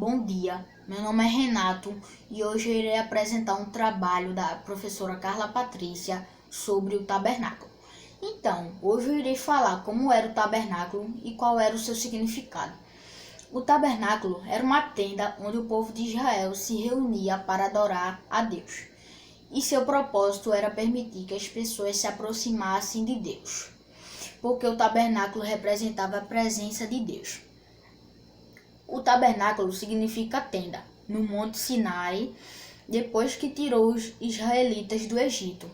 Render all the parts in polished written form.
Bom dia, meu nome é Renato e hoje eu irei apresentar um trabalho da professora Carla Patrícia sobre o tabernáculo. Então, hoje eu irei falar como era o tabernáculo e qual era o seu significado. O tabernáculo era uma tenda onde o povo de Israel se reunia para adorar a Deus. E seu propósito era permitir que as pessoas se aproximassem de Deus, porque o tabernáculo representava a presença de Deus. O tabernáculo significa tenda, no Monte Sinai, depois que tirou os israelitas do Egito.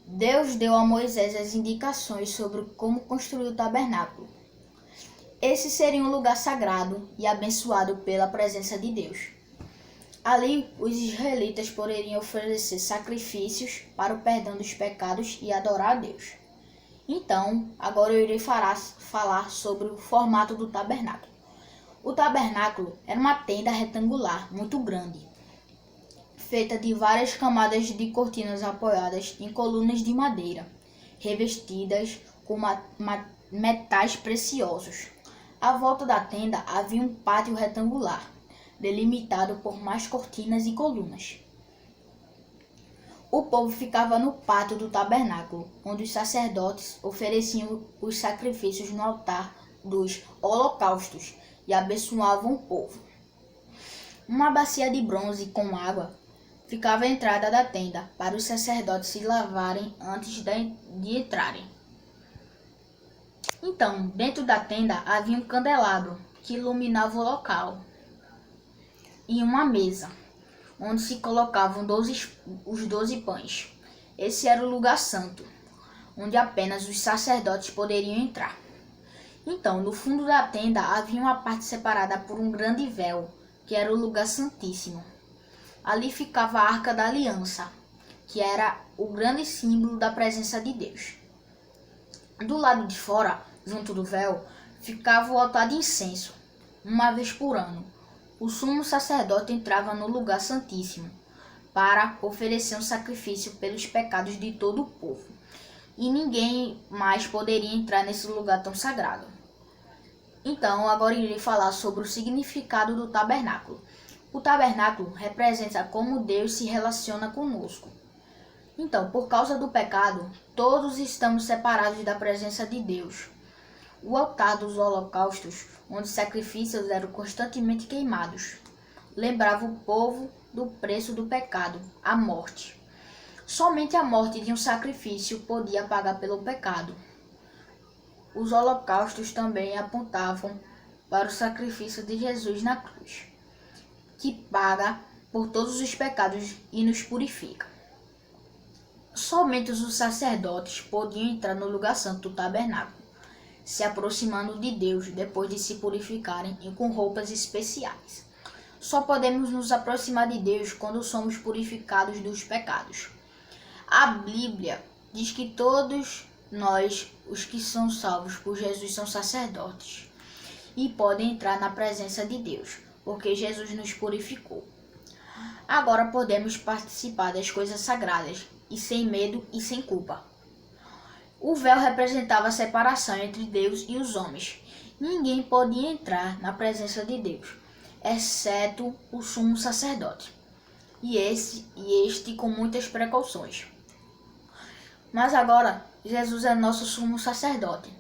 Deus deu a Moisés as indicações sobre como construir o tabernáculo. Esse seria um lugar sagrado e abençoado pela presença de Deus. Ali, os israelitas poderiam oferecer sacrifícios para o perdão dos pecados e adorar a Deus. Então, agora eu irei falar sobre o formato do tabernáculo. O tabernáculo era uma tenda retangular muito grande, feita de várias camadas de cortinas apoiadas em colunas de madeira, revestidas com metais preciosos. À volta da tenda havia um pátio retangular, delimitado por mais cortinas e colunas. O povo ficava no pátio do tabernáculo, onde os sacerdotes ofereciam os sacrifícios no altar dos holocaustos e abençoavam o povo. Uma bacia de bronze com água ficava à entrada da tenda para os sacerdotes se lavarem antes de entrarem. Então, dentro da tenda havia um candelabro que iluminava o local e uma mesa, onde se colocavam os 12 pães. Esse era o lugar santo, onde apenas os sacerdotes poderiam entrar. Então, no fundo da tenda havia uma parte separada por um grande véu, que era o lugar santíssimo. Ali ficava a Arca da Aliança, que era o grande símbolo da presença de Deus. Do lado de fora, junto do véu, ficava o altar de incenso. Uma vez por ano, o sumo sacerdote entrava no lugar santíssimo para oferecer um sacrifício pelos pecados de todo o povo. E ninguém mais poderia entrar nesse lugar tão sagrado. Então, agora irei falar sobre o significado do tabernáculo. O tabernáculo representa como Deus se relaciona conosco. Então, por causa do pecado, todos estamos separados da presença de Deus. O altar dos holocaustos, onde sacrifícios eram constantemente queimados, lembrava o povo do preço do pecado, a morte. Somente a morte de um sacrifício podia pagar pelo pecado. Os holocaustos também apontavam para o sacrifício de Jesus na cruz, que paga por todos os pecados e nos purifica. Somente os sacerdotes podiam entrar no lugar santo do tabernáculo, se aproximando de Deus depois de se purificarem e com roupas especiais. Só podemos nos aproximar de Deus quando somos purificados dos pecados. A Bíblia diz que todos nós, os que são salvos por Jesus, são sacerdotes e podem entrar na presença de Deus, porque Jesus nos purificou. Agora podemos participar das coisas sagradas e sem medo e sem culpa. O véu representava a separação entre Deus e os homens. Ninguém podia entrar na presença de Deus, exceto o sumo sacerdote, e este com muitas precauções. Mas agora, Jesus é nosso sumo sacerdote,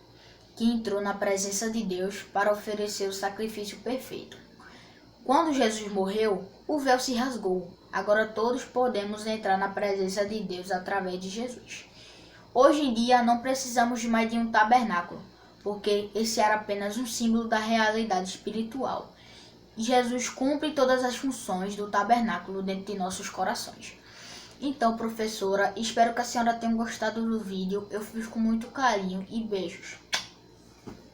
que entrou na presença de Deus para oferecer o sacrifício perfeito. Quando Jesus morreu, o véu se rasgou. Agora todos podemos entrar na presença de Deus através de Jesus. Hoje em dia não precisamos mais de um tabernáculo, porque esse era apenas um símbolo da realidade espiritual. E Jesus cumpre todas as funções do tabernáculo dentro de nossos corações. Então, professora, espero que a senhora tenha gostado do vídeo. Eu fiz com muito carinho e beijos.